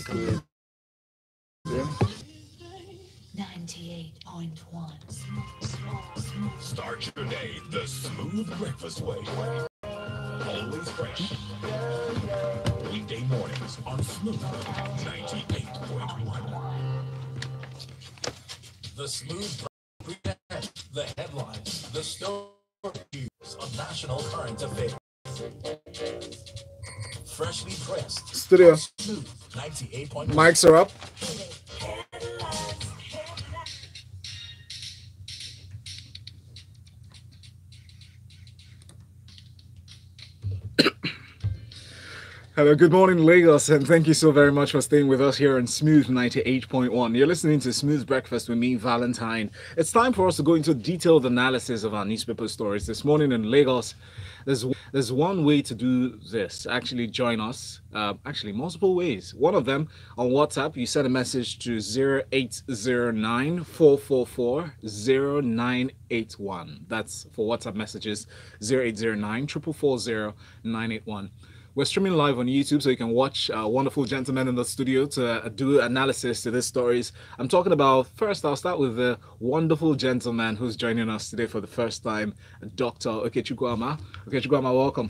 Good. Yeah. 98.1. Start your day the smooth breakfast way. Always fresh. Weekday mornings on Smooth 98.1. The Smooth presents the headlines, the stories of national current affairs. Freshly pressed. Studio. Smooth 98.1. Mics are up. Hello, good morning, Lagos, and thank you so very much for staying with us here on Smooth 98.1. You're listening to Smooth Breakfast with me, Valentine. It's time for us to go into detailed analysis of our newspaper stories. This morning in Lagos, there's one way to do this. Actually, join us. Actually, multiple ways. One of them on WhatsApp, you send a message to 0809 444 0981. That's for WhatsApp messages, 0809 444 0981. We're streaming live on YouTube, so you can watch wonderful gentlemen in the studio to do analysis to these stories. I'm talking about, first, I'll start with the wonderful gentleman who's joining us today for the first time, Dr. Okechukwu Amah. Okechukwu Amah, welcome.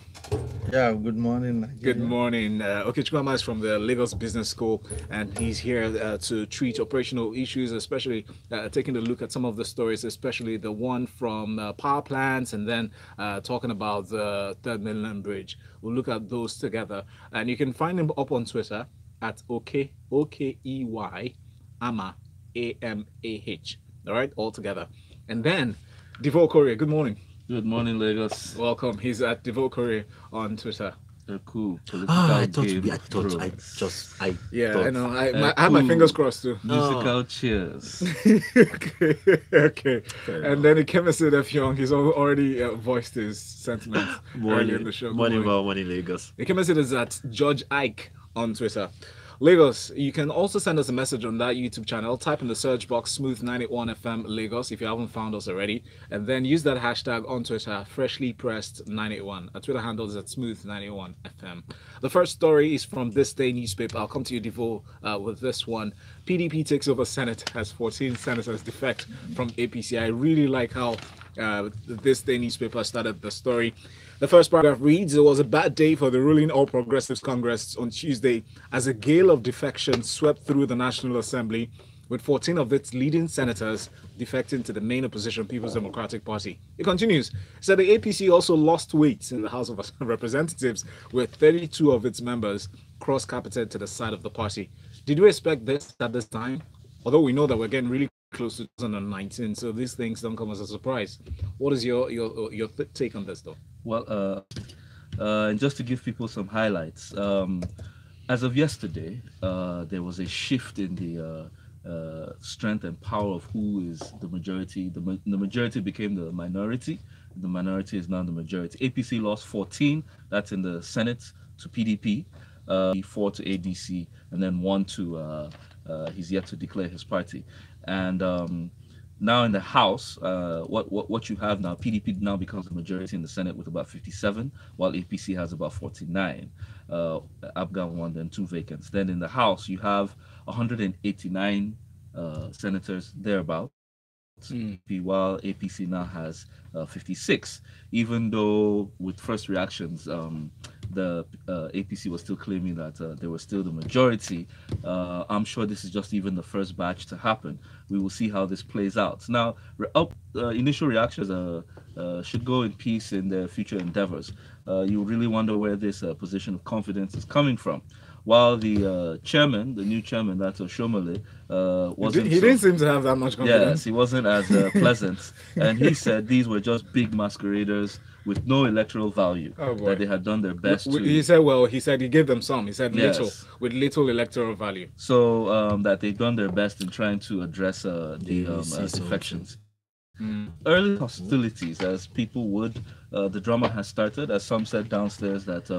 Yeah, good morning, Nigeria. Good morning. Okechukwu Amah is from the Lagos Business School, and he's here to treat operational issues, especially taking a look at some of the stories, especially the one from power plants, and then talking about the Third Mainland Bridge. We'll look at those together, and you can find him up on Twitter at Okey Amah AMAH. All right, all together. And then Devoe Okorie. Good morning. Good morning, Lagos. Welcome. He's at Devoe Okorie on Twitter. Cool. I thought. Yeah, I know. I had my fingers crossed too. Musical cheers. Okay. And then Ikemesit Effiong, he's already voiced his sentiments earlier in the show. Morning, Lagos. Ikemesit is at George Ike on Twitter. Lagos, you can also send us a message on that YouTube channel. Type in the search box Smooth 91 FM Lagos if you haven't found us already, and then use that hashtag on Twitter, freshly pressed 981. Our Twitter handle is at Smooth 91 FM. The first story is from ThisDay newspaper. I'll come to you, Devoe, with this one. PDP takes over Senate as 14 senators defect from APC. I really like how ThisDay newspaper started the story. The first paragraph reads, "It was a bad day for the ruling All Progressives Congress on Tuesday as a gale of defection swept through the National Assembly, with 14 of its leading senators defecting to the main opposition People's Democratic Party." It continues, "So the APC also lost weight in the House of Representatives, with 32 of its members cross-carpeted to the side of the party. Did we expect this at this time? Although we know that we're getting really close to 2019, so these things don't come as a surprise." What is your take on this, though? Well, just to give people some highlights, as of yesterday, there was a shift in the strength and power of who is the majority. The majority became the minority. The minority is now the majority. APC lost 14, that's in the Senate, to PDP, 4 to ADC, and then 1 to, he's yet to declare his party. And now in the House, what you have now, PDP now becomes a majority in the Senate with about 57, while APC has about 49. Afghan won, then 2 vacants. Then in the House, you have 189 senators thereabouts, while APC now has 56. Even though with first reactions, the APC was still claiming that they were still the majority. I'm sure this is just even the first batch to happen. We will see how this plays out. Now, initial reactions should go in peace in their future endeavors. You really wonder where this position of confidence is coming from. While the chairman, the new chairman, that's Oshomole, wasn't. He didn't seem to have that much confidence. Yes, he wasn't as pleasant. And he said these were just big masqueraders with no electoral value, that they had done their best to. He said he gave them some. He said little, with little electoral value. So that they've done their best in trying to address the defections. Early hostilities, as people would, the drama has started. As some said downstairs, that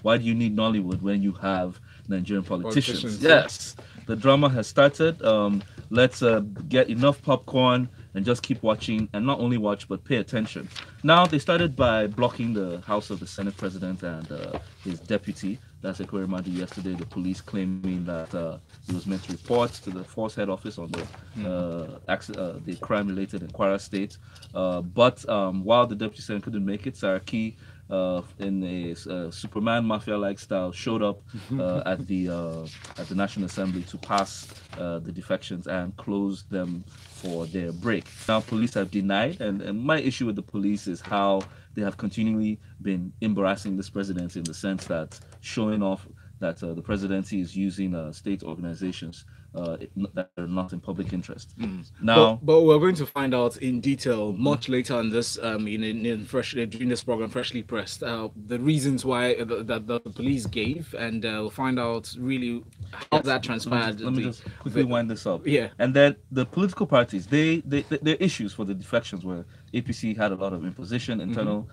why do you need Nollywood when you have Nigerian politicians? Yes, the drama has started. Let's get enough popcorn and just keep watching, and not only watch but pay attention. Now, they started by blocking the house of the Senate President and his deputy, that's Okorie yesterday. The police claiming that he was meant to report to the force head office on the crime-related in Kwara State. But while the deputy senator couldn't make it, Saraki, in a Superman mafia-like style, showed up at the National Assembly to pass the defections and close them for their break. Now, police have denied, and my issue with the police is how they have continually been embarrassing this presidency, in the sense that showing off that the presidency is using state organizations that are not in public interest. Now, but we're going to find out in detail much later in this during this program, Freshly Pressed, the reasons why that the police gave, and we'll find out really how that transpired. Let me just quickly wind this up. Yeah. And then the political parties, their issues for the defections were APC had a lot of imposition, internal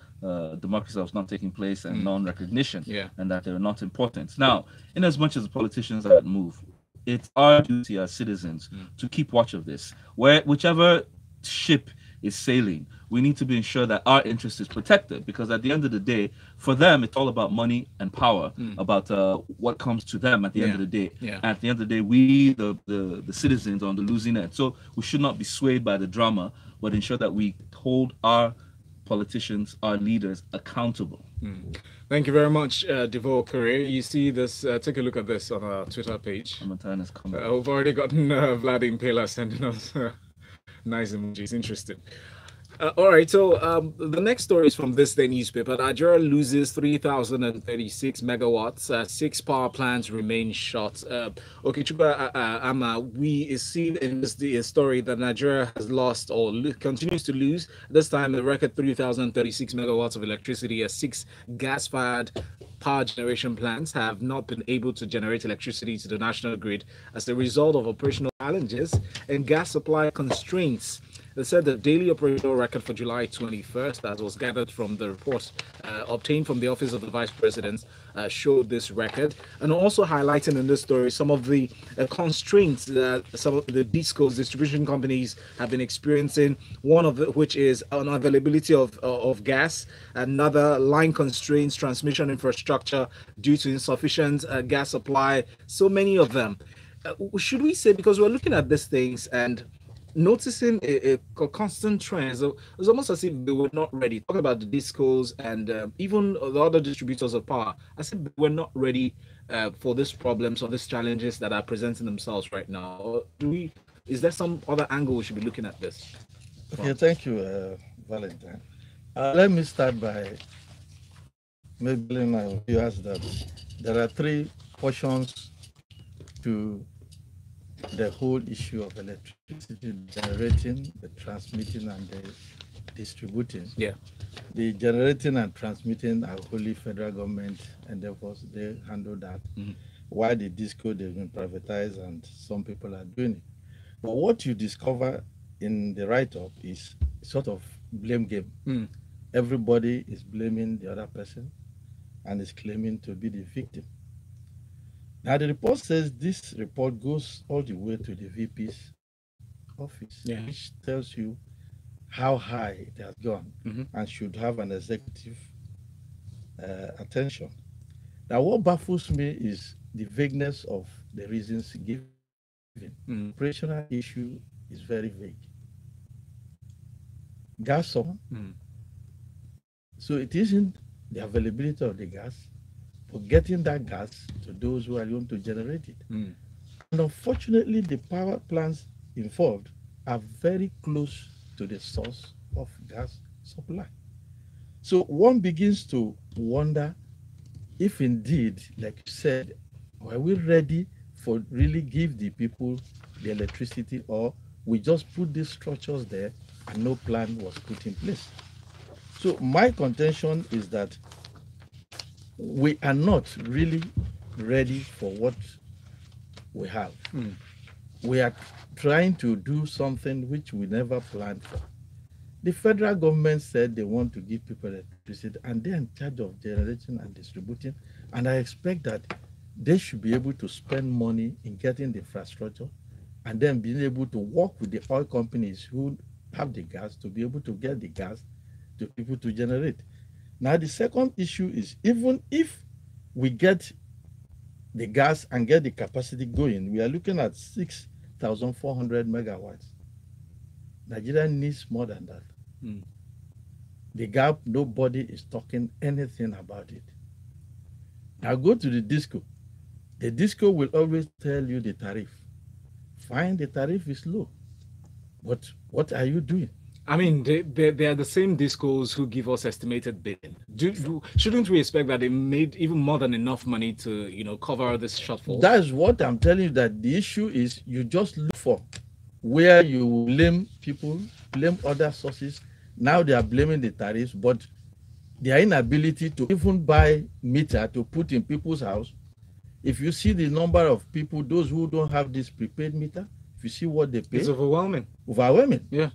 democracy that was not taking place, and non-recognition, and that they're not important. Now, in as much as the politicians are at move, it's our duty as citizens to keep watch of this. Whichever ship is sailing, we need to be ensured that our interest is protected, because at the end of the day, for them, it's all about money and power, about what comes to them at the end of the day. At the end of the day, we, the citizens, are on the losing end. So we should not be swayed by the drama, but ensure that we hold our politicians, our leaders, accountable. Thank you very much, Devoe Okorie. You see this, take a look at this on our Twitter page. Valentine is coming. We've already gotten Vlad Impela sending us nice emojis. Interesting. All right, so the next story is from ThisDay newspaper. Nigeria loses 3,036 megawatts. 6 power plants remain shut. Okechukwu Amah, we is seen in this story that Nigeria has lost or continues to lose. This time, a record 3,036 megawatts of electricity as 6 gas-fired power generation plants have not been able to generate electricity to the national grid as a result of operational challenges and gas supply constraints. They said the daily operational record for July 21st, that was gathered from the report obtained from the Office of the Vice President, showed this record, and also highlighting in this story some of the constraints that some of the discos distribution companies have been experiencing. One of which is unavailability of gas, another line constraints, transmission infrastructure due to insufficient gas supply. So many of them. Should we say, because we're looking at these things and noticing a constant trend, so it's almost as if they were not ready. Talking about the discos and even the other distributors of power, I said they were not ready for these problems or these challenges that are presenting themselves right now. Is there some other angle we should be looking at this? Okay, thank you, Valentine. Let me start by maybe telling my viewers that there are 3 portions to the whole issue of electricity: generating, the transmitting, and the distributing. Yeah. The generating and transmitting are wholly federal government, and therefore they handle that. While the disco, they've been privatized, and some people are doing it. But what you discover in the write-up is sort of blame game. Everybody is blaming the other person and is claiming to be the victim. Now, the report says this report goes all the way to the VP's office, which tells you how high it has gone and should have an executive attention. Now, what baffles me is the vagueness of the reasons given. Operational issue is very vague. Gas on. So it isn't the availability of the gas, for getting that gas to those who are going to generate it. And unfortunately, the power plants involved are very close to the source of gas supply. So one begins to wonder if indeed, like you said, are we ready for really give the people the electricity, or we just put these structures there and no plan was put in place? So my contention is that we are not really ready for what we have. We are trying to do something which we never planned for. The federal government said they want to give people electricity, and they're in charge of generating and distributing. And I expect that they should be able to spend money in getting the infrastructure and then being able to work with the oil companies who have the gas to be able to get the gas to people to generate. Now, the second issue is even if we get the gas and get the capacity going, we are looking at 6,400 megawatts. Nigeria needs more than that. The gap, nobody is talking anything about it. Now go to the disco. The disco will always tell you the tariff. Fine, the tariff is low. But what are you doing? I mean, they are the same discos who give us estimated bidding. Shouldn't we expect that they made even more than enough money to, cover this shortfall? That's what I'm telling you, that the issue is you just look for where you blame people, blame other sources. Now they are blaming the tariffs, but their inability to even buy meter to put in people's house. If you see the number of people, those who don't have this prepaid meter, if you see what they pay, it's overwhelming. Overwhelming. Yeah.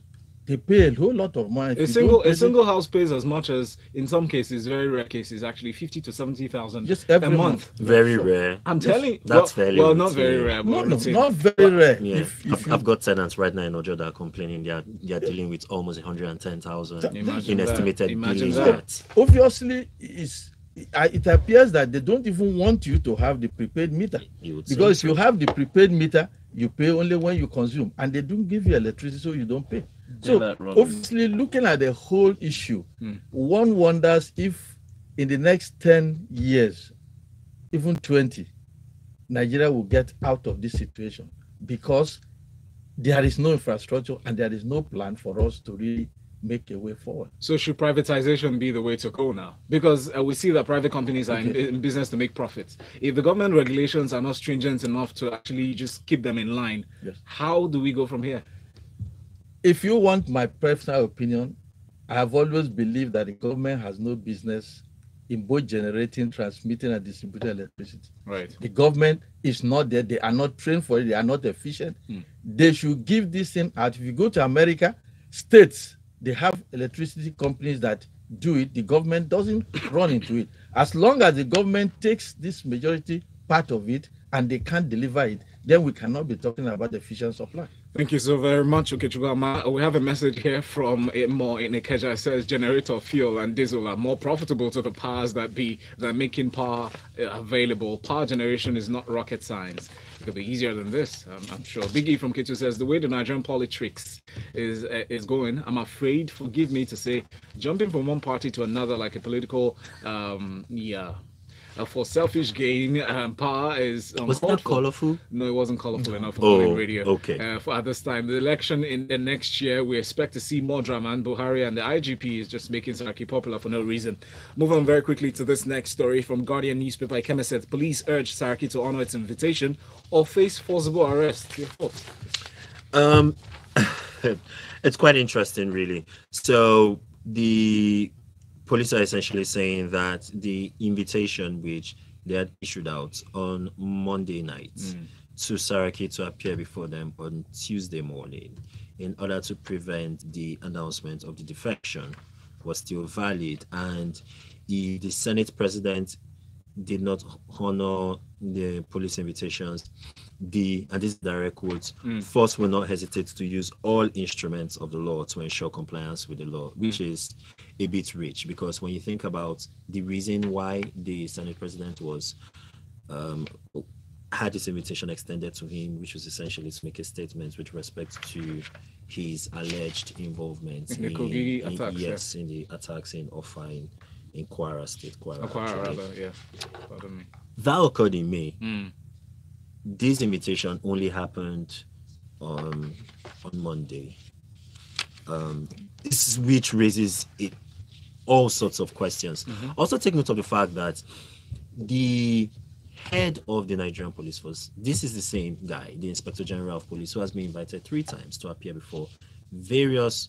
They pay a whole lot of money. A single house pays as much as, in some cases, very rare cases, actually 50 to 70,000 just every month. Very rare. I'm telling you, that's fairly well, not very rare. No, not very rare. Yeah, I've got tenants right now in Ojo that are complaining. They are dealing with almost 110,000 in estimated bills. Obviously, it appears that they don't even want you to have the prepaid meter, because if you have the prepaid meter, you pay only when you consume, and they don't give you electricity, so you don't pay. So obviously, looking at the whole issue, one wonders if in the next 10 years, even 20, Nigeria will get out of this situation, because there is no infrastructure and there is no plan for us to really make a way forward. So should privatization be the way to go now? Because we see that private companies are in business to make profits. If the government regulations are not stringent enough to actually just keep them in line, how do we go from here? If you want my personal opinion, I have always believed that the government has no business in both generating, transmitting, and distributing electricity. Right. The government is not there. They are not trained for it. They are not efficient. They should give this thing out. If you go to America, states, they have electricity companies that do it. The government doesn't run into it. As long as the government takes this majority part of it and they can't deliver it, then we cannot be talking about efficient supply. Thank you so very much, Okechukwu Amah. We have a message here from Imo in Ikeja. It says generator fuel and diesel are more profitable to the powers that be than making power available. Power generation is not rocket science. It could be easier than this, I'm sure. Biggie from Kitu says the way the Nigerian politics is going, I'm afraid, forgive me to say, jumping from one party to another like a political, for selfish gain, power is was that colorful? No, it wasn't colorful enough for radio. Okay. For at this time, the election in the next year, we expect to see more drama, and Buhari and the IGP is just making Saraki popular for no reason. Move on very quickly to this next story from Guardian newspaper. Ikemesit, police urge Saraki to honor its invitation or face forcible arrest. Your thoughts? It's quite interesting, really. So the police are essentially saying that the invitation which they had issued out on Monday night to Saraki to appear before them on Tuesday morning in order to prevent the announcement of the defection was still valid, and the Senate president did not honor the police invitations. And this is direct quotes, force will not hesitate to use all instruments of the law to ensure compliance with the law, which is a bit rich, because when you think about the reason why the Senate president was had this invitation extended to him, which was essentially to make a statement with respect to his alleged involvement in the attacks, in the attacks in Offa in Kwara State. Pardon me. That occurred in May. This invitation only happened on Monday. This is which raises all sorts of questions. Also take note of the fact that the head of the Nigerian Police Force, this is the same guy, the Inspector General of Police, who has been invited 3 times to appear before various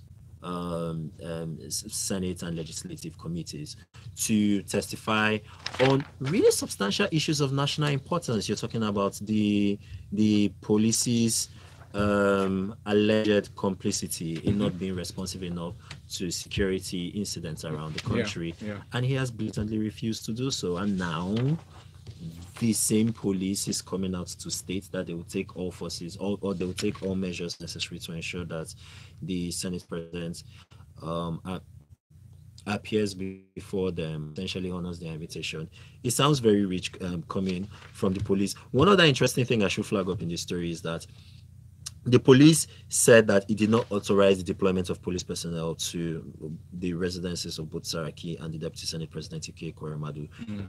Senate and legislative committees to testify on really substantial issues of national importance. You're talking about the police's alleged complicity in not being responsive enough to security incidents around the country, and he has blatantly refused to do so. And now the same police is coming out to state that they will take all forces or they will take all measures necessary to ensure that the Senate President appears before them, essentially honors their invitation. It sounds very rich coming from the police. One other interesting thing I should flag up in this story is that the police said that it did not authorize the deployment of police personnel to the residences of both Saraki and the Deputy Senate President Okechukwu Amah,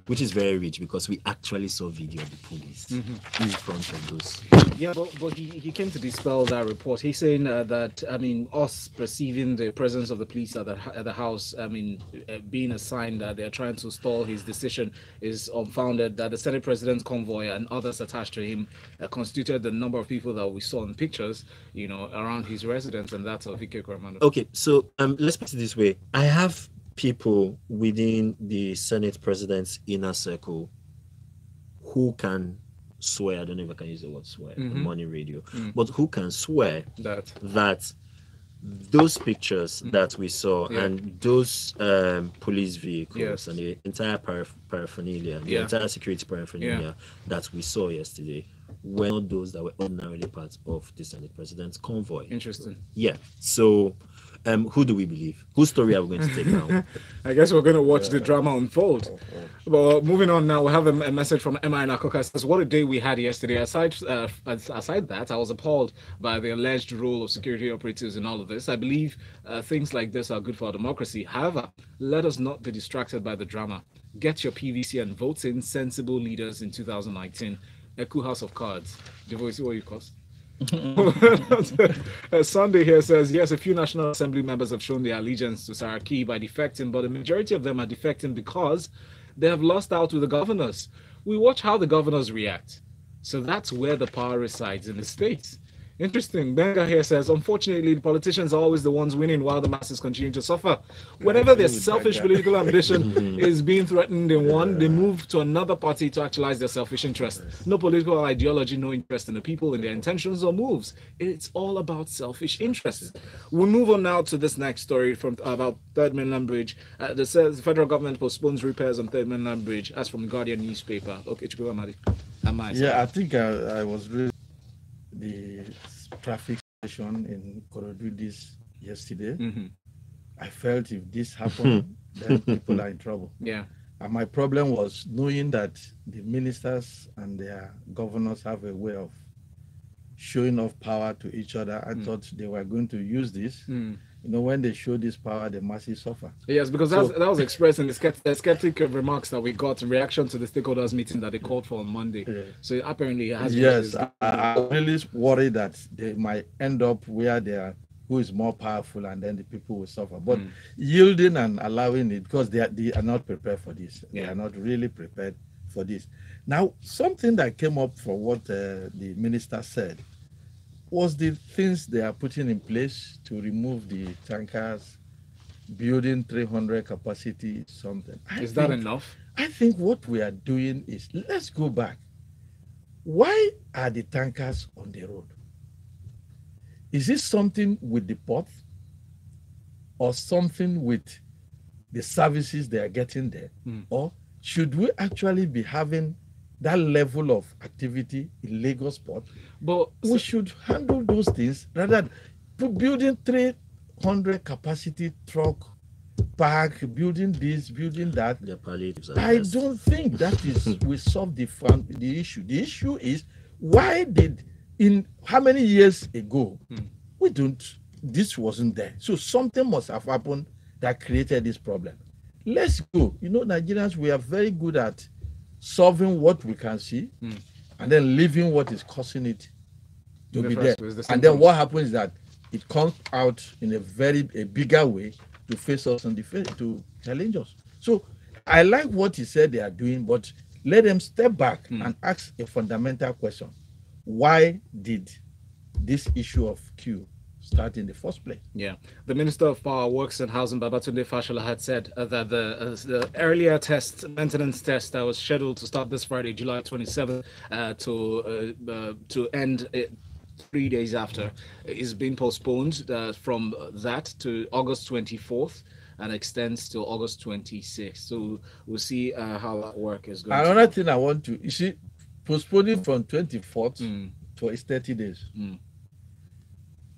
which is very rich because we actually saw video of the police in front of those. Yeah, but he came to dispel that report. He's saying that, I mean, us perceiving the presence of the police at the house, I mean, being a sign that they're trying to stall his decision is unfounded, that the Senate President's convoy and others attached to him constituted the number of people that we saw in pictures, you know, around his residence, and that's of Okechukwu Amah. Okay, so let's put it this way. I have people within the Senate President's inner circle who can swear, I don't know if I can use the word swear on morning radio, but who can swear that those pictures that we saw and those police vehicles and the entire paraphernalia, the entire security paraphernalia that we saw yesterday were not those that were ordinarily part of the Senate President's convoy. Interesting. Yeah. So who do we believe? Whose story are we going to take now? I guess we're going to watch the drama unfold. But moving on now, we have a message from Emma in Akoka. Says, what a day we had yesterday. Aside that, I was appalled by the alleged role of security operatives in all of this. I believe things like this are good for our democracy. However, let us not be distracted by the drama. Get your PVC and vote in sensible leaders in 2019. Eku House of Cards. Devoe, see what you cost? Sunday here says, yes, a few National Assembly members have shown their allegiance to Saraki by defecting, but the majority of them are defecting because they have lost out with the governors. We watch how the governors react. So that's where the power resides, in the states. Interesting. Benga here says, unfortunately, the politicians are always the ones winning while the masses continue to suffer. Whenever their selfish political ambition is being threatened in one, they move to another party to actualize their selfish interest. No political ideology, no interest in the people, in their intentions or moves. It's all about selfish interests. We'll move on now to this next story from about Third Mainland Bridge. That says the federal government postpones repairs on Third Mainland Bridge, as from the Guardian newspaper. Okechukwu Amah. Yeah, I think I was reading the traffic situation in Korodu yesterday. I felt if this happened, then people are in trouble. Yeah. And my problem was knowing that the ministers and their governors have a way of showing off power to each other. I thought they were going to use this. You know, when they show this power, the masses suffer. Yes, because that was expressed in the skeptic remarks that we got in reaction to the stakeholders meeting that they called for on Monday. Yeah. So apparently it has. Yes, I'm really worried that they might end up where they are, who is more powerful, and then the people will suffer. But yielding and allowing it, because they are not prepared for this. They are not really prepared for this. Now, something that came up for what the minister said was the things they are putting in place to remove the tankers, building 300 capacity, something. Is that enough? I think what we are doing is, let's go back. Why are the tankers on the road? Is this something with the port or something with the services they are getting there? Or should we actually be having that level of activity in Lagos port? But we should handle those things rather than building 300 capacity truck park, building this, building that. I don't think that is will solve the issue. The issue is, why did, in how many years ago, this wasn't there. So something must have happened that created this problem. Let's go. You know, Nigerians, we are very good at solving what we can see and then leaving what is causing it to be there. And then what happens is that it comes out in a bigger way to face us and to challenge us. So I like what he said they are doing, but let them step back and ask a fundamental question. Why did this issue of queue start in the first place? Yeah, the Minister of Power, Works and Housing, Babatunde Fashola, had said that the earlier maintenance test that was scheduled to start this Friday, July 27th, to end 3 days after, is being postponed from that to August 24th. and extends till August 26th. So we'll see how that work is going. Another thing I want to, you see, postponing from 24th for 30 days.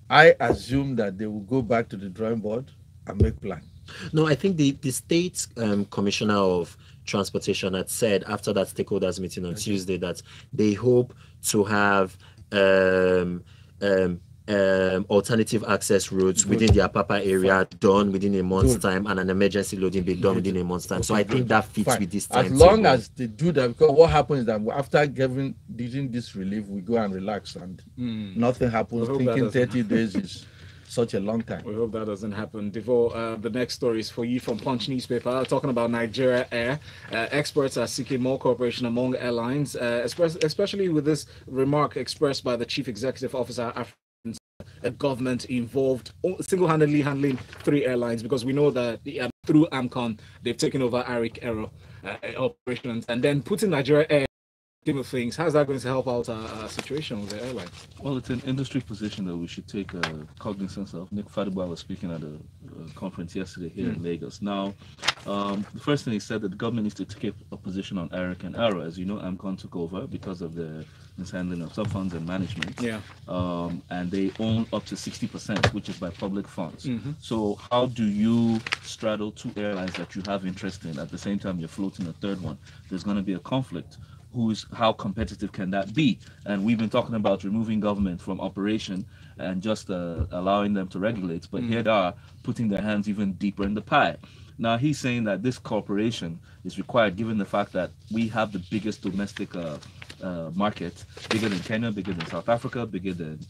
I assume that they will go back to the drawing board and make plan. No, I think the state commissioner of transportation had said after that stakeholders meeting on Tuesday that they hope to have alternative access routes within the Apapa area done within a month's time, and an emergency loading be done within a month's time. So I think that fits with this time. As long as they do that, because what happens is that after giving this relief, we go and relax and nothing happens. Thinking 30 days is such a long time. We hope that doesn't happen. Devoe, the next story is for you from Punch newspaper, talking about Nigerian Air. Experts are seeking more cooperation among airlines, especially with this remark expressed by the chief executive officer, a government involved single-handedly handling 3 airlines, because we know that through AMCON they've taken over Arik Aero operations, and then putting Nigeria Air of things. How's that going to help out our situation with the airline? Well, it's an industry position that we should take cognizance of. Nick Fadiba was speaking at a conference yesterday here in Lagos. Now, the first thing he said that the government needs to take a position on Arik and Aero. As you know, AMCON took over because of the mishandling of sub-funds and management. And they own up to 60%, which is by public funds. So how do you straddle 2 airlines that you have interest in at the same time you're floating a third one? There's going to be a conflict. How competitive can that be? And we've been talking about removing government from operation and just allowing them to regulate, but here they are putting their hands even deeper in the pie. Now he's saying that this cooperation is required given the fact that we have the biggest domestic market, bigger than Kenya, bigger than South Africa, bigger than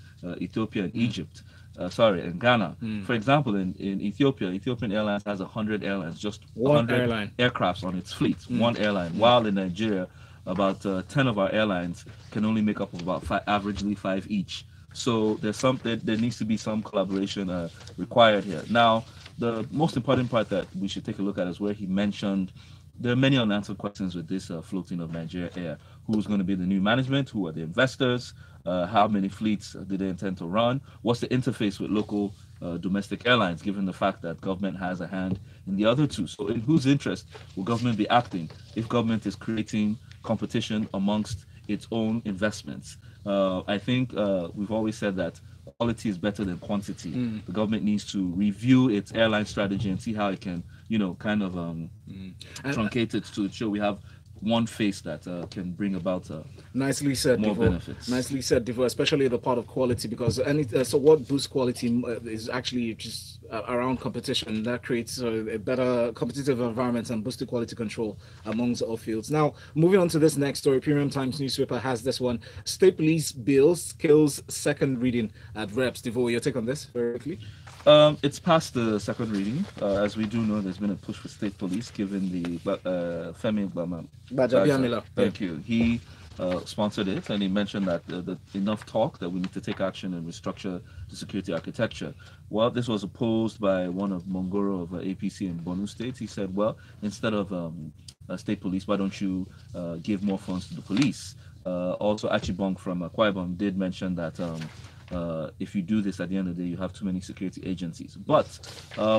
Ethiopia and Egypt. And Ghana. For example, in Ethiopia, Ethiopian Airlines has 100 airlines, just 100 aircrafts on its fleet, one airline, while in Nigeria, about 10 of our airlines can only make up of about averagely 5 each. So there needs to be some collaboration required here. Now, the most important part that we should take a look at is where he mentioned there are many unanswered questions with this floating of Nigeria Air. Who's going to be the new management? Who are the investors? How many fleets do they intend to run? What's the interface with local domestic airlines, given the fact that government has a hand in the other 2? So in whose interest will government be acting if government is creating competition amongst its own investments? I think we've always said that quality is better than quantity. The government needs to review its airline strategy and see how it can, kind of truncate it to show we have one face that can bring about nicely said, more Devoe. benefits. Nicely said, Devoe, especially the part of quality, because so what boosts quality is actually just around competition that creates a better competitive environment and boosted quality control amongst all fields. Now, moving on to this next story, Premium Times newspaper has this one: State Police Bill kills second reading at Reps. Devoe, your take on this very quickly? It's past the second reading. As we do know, there's been a push for state police, given the Femi Gbajabiamila. Thank you. He sponsored it, and he mentioned that enough talk that we need to take action and restructure the security architecture. Well, this was opposed by one of Mongoro of APC in Borno State. He said, well, instead of state police, why don't you give more funds to the police? Also, Achibong from Akwa Ibom did mention that if you do this, at the end of the day, you have too many security agencies. But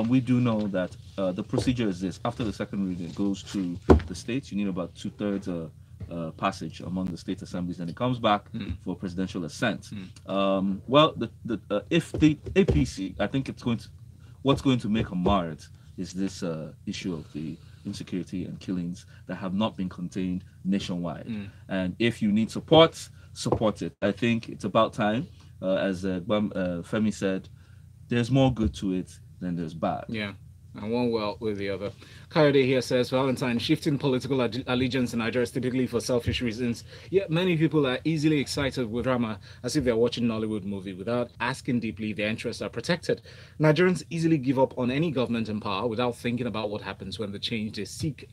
we do know that the procedure is this: after the second reading, it goes to the states. You need about 2/3 passage among the state assemblies, and it comes back for presidential assent. Well, if the APC, I think what's going to make a marred is this issue of the insecurity and killings that have not been contained nationwide. And if you need support it. I think it's about time. As Femi said, there's more good to it than there's bad. Yeah, and one well with the other. Kayode here says, Valentine, shifting political allegiance in Nigeria is typically for selfish reasons. Yet many people are easily excited with drama as if they're watching an Hollywood movie without asking deeply if their interests are protected. Nigerians easily give up on any government in power without thinking about what happens when the change they seek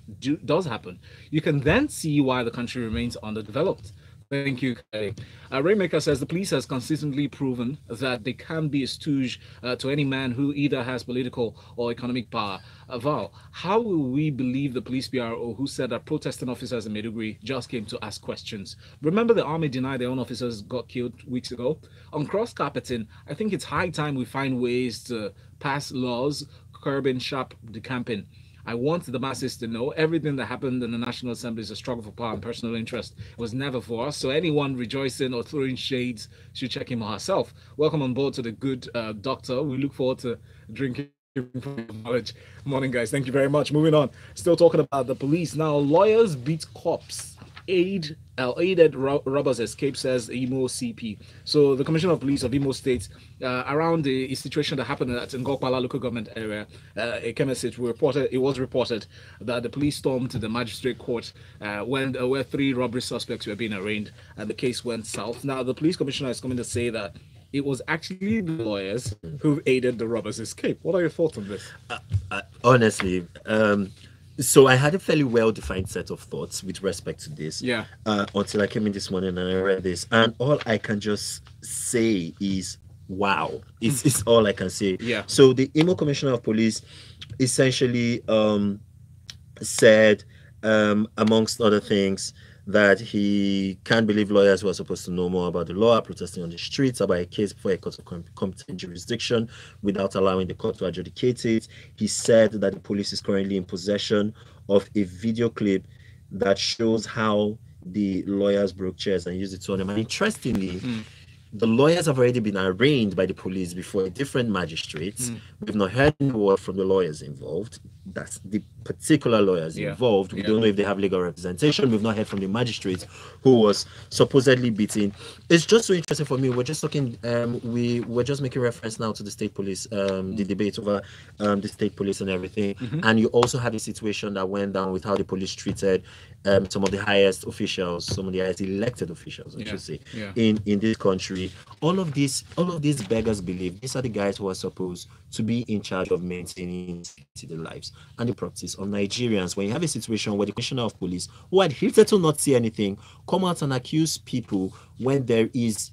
does happen. You can then see why the country remains underdeveloped. Thank you, Kayode. Rainmaker says the police has consistently proven that they can be a stooge to any man who either has political or economic power. Val, how will we believe the police PRO who said that protesting officers in Maiduguri just came to ask questions? Remember the army denied their own officers got killed weeks ago? On cross-carpeting, I think it's high time we find ways to pass laws curbing, sharp decamping. I want the masses to know everything that happened in the National Assembly is a struggle for power and personal interest. It was never for us. So anyone rejoicing or throwing shades should check him or herself. Welcome on board to the good doctor. We look forward to drinking from your knowledge. Morning, guys. Thank you very much. Moving on. Still talking about the police. Now, lawyers beat cops. Aided robbers escape, says Imo CP. So the Commissioner of Police of Imo State, around the situation that happened at Ngokpala local government area, Ikemesit, it was reported that the police stormed to the magistrate court where 3 robbery suspects were being arraigned, and the case went south. Now the police commissioner is coming to say that it was actually the lawyers who aided the robbers' escape. What are your thoughts on this? Honestly, so I had a fairly well-defined set of thoughts with respect to this. Yeah. Until I came in this morning and I read this, and all I can just say is, wow. It's all I can say. Yeah. So the Imo Commissioner of Police essentially said, amongst other things, that he can't believe lawyers who are supposed to know more about the law are protesting on the streets about a case before a court of competent jurisdiction without allowing the court to adjudicate it. He said that the police is currently in possession of a video clip that shows how the lawyers broke chairs and used it on them. And interestingly, the lawyers have already been arraigned by the police before a different magistrate. We've not heard any word from the lawyers involved. That's the particular lawyers involved. We don't know if they have legal representation. We've not heard from the magistrate who was supposedly beaten. It's just so interesting for me. We're just talking, we're just making reference now to the state police, the debate over the state police and everything. And you also had a situation that went down with how the police treated some of the highest officials, some of the highest elected officials, I should say, in this country. All of these beggars believe these are the guys who are supposed to be in charge of maintaining the lives and the properties of Nigerians. When you have a situation where the commissioner of police, who had hitherto not see anything, come out and accuse people when there is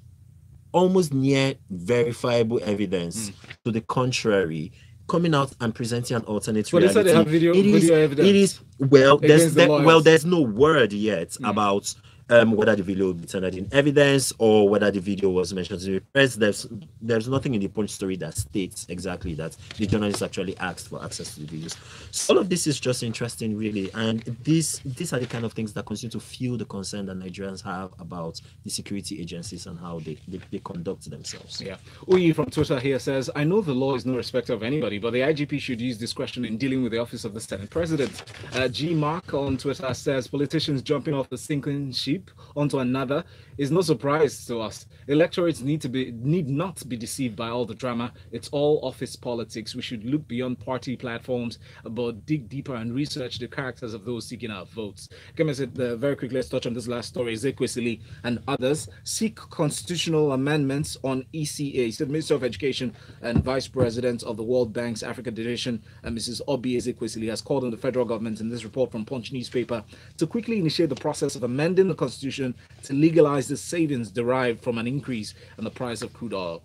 almost near verifiable evidence to the contrary, coming out and presenting an alternate reality. But they have video evidence. It is there's no word yet about whether the video will be turned in evidence or whether the video was mentioned to the press. There's nothing in the Punch story that states exactly that the journalist actually asked for access to the videos. So all of this is just interesting, really, and these are the kind of things that continue to fuel the concern that Nigerians have about the security agencies and how they conduct themselves. Yeah. Uyi from Twitter here says, I know the law is no respecter of anybody, but the IGP should use discretion in dealing with the office of the Senate President. G Mark on Twitter says, politicians jumping off the sinking ship onto another is no surprise to us. Electorates need not be deceived by all the drama. It's all office politics. We should look beyond party platforms, but dig deeper and research the characters of those seeking our votes. Very quickly, let's touch on this last story. Ezekwesili and others seek constitutional amendments on ECA. Said Minister of Education and Vice President of the World Bank's Africa Division, Mrs. Obi Ezekwesili, has called on the federal government in this report from Punch newspaper to quickly initiate the process of amending the Constitution to legalize the savings derived from an increase in the price of crude oil.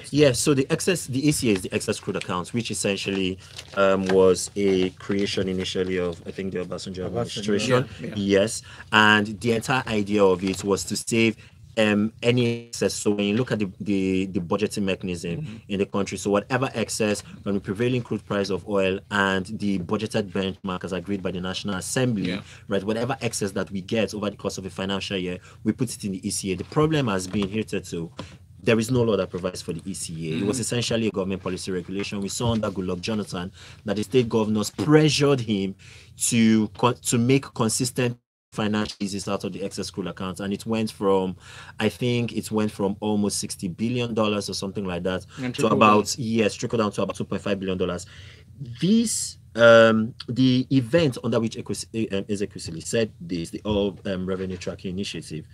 Yes, so the ECA is the excess crude account, which essentially was a creation initially of, I think, the Obasanjo administration. Yes, and the entire idea of it was to save any excess. So when you look at the budgeting mechanism in the country, so whatever excess from the prevailing crude price of oil and the budgeted benchmark as agreed by the National Assembly, right, whatever excess that we get over the course of a financial year, we put it in the ECA. The problem has been hitherto, there is no law that provides for the ECA. It was essentially a government policy regulation. We saw under Goodluck Jonathan that the state governors pressured him to make consistent financial eases out of the excess crude account, and it went from, I think it went from almost $60 billion or something like that to about trickle down to about $2.5 billion. This the event under which Ezekwesili said this, the All Revenue Tracking Initiative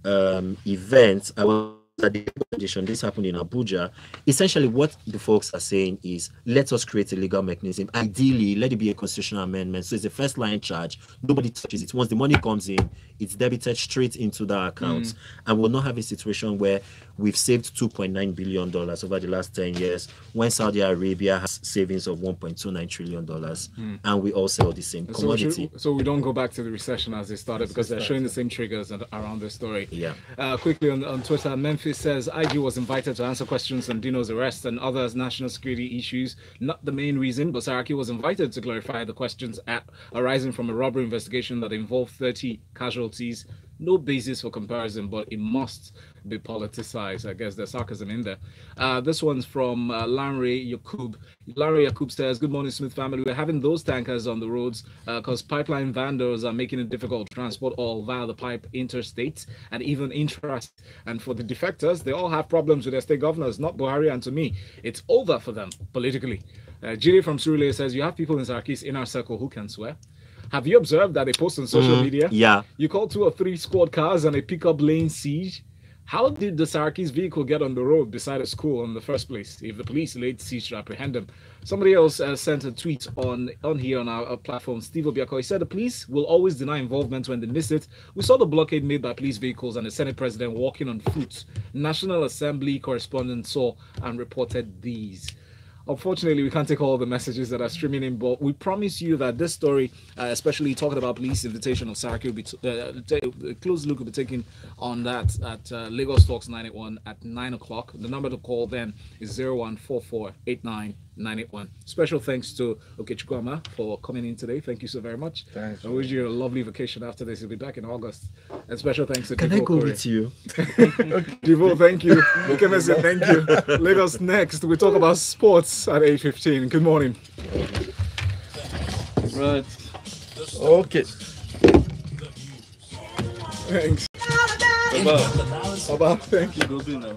event, I was at the edition, this happened in Abuja. Essentially what the folks are saying is, let us create a legal mechanism. Ideally, let it be a constitutional amendment, so it's a first line charge, nobody touches it. Once the money comes in, it's debited straight into the accounts, and we'll not have a situation where we've saved $2.9 billion over the last 10 years when Saudi Arabia has savings of $1.29 trillion, and we all sell the same commodity. So we don't go back to the recession as they started, because they're showing the same triggers around the story. Yeah. Quickly on Twitter, Memphis Boniface says IG was invited to answer questions on Dino's arrest and other national security issues. Not the main reason, but Saraki was invited to clarify the questions arising from a robbery investigation that involved 30 casualties. No basis for comparison, but it must be politicized. I guess there's sarcasm in there. This one's from Lanre Yakub. Lanre Yakub says, good morning, Smith family. We're having those tankers on the roads because pipeline vendors are making it difficult to transport oil via the pipe interstate and even intrastate. And for the defectors, they all have problems with their state governors, not Buhari and to me. It's over for them politically. Jiri from Surulere says, you have people in Saraki's inner circle who can swear. Have you observed that they post on social media? Yeah. You call 2 or 3 squad cars and a pickup laying siege. How did the Saraki's vehicle get on the road beside a school in the first place if the police laid siege to apprehend them? Somebody else sent a tweet on here on our platform, Steve Obiako. He said the police will always deny involvement when they miss it. We saw the blockade made by police vehicles and the Senate president walking on foot. National Assembly correspondent saw and reported these. Unfortunately, we can't take all the messages that are streaming in, but we promise you that this story, especially talking about police invitation of Saraki, will be a close look will be taken on that at Lagos Talks 981 at 9 o'clock. The number to call then is 0144899981. Special thanks to Okechukwu Amah for coming in today. Thank you so very much. Thanks. I wish you a lovely vacation after this. You'll be back in August. And special thanks to Can Devoe I go Okorie. with you? Devoe, thank you. Ikemesit, thank you. Lagos next. We talk about sports at 8:15. Good morning. Right. Okay. Thanks. Bye-bye. Bye-bye. Thank you. Go be now.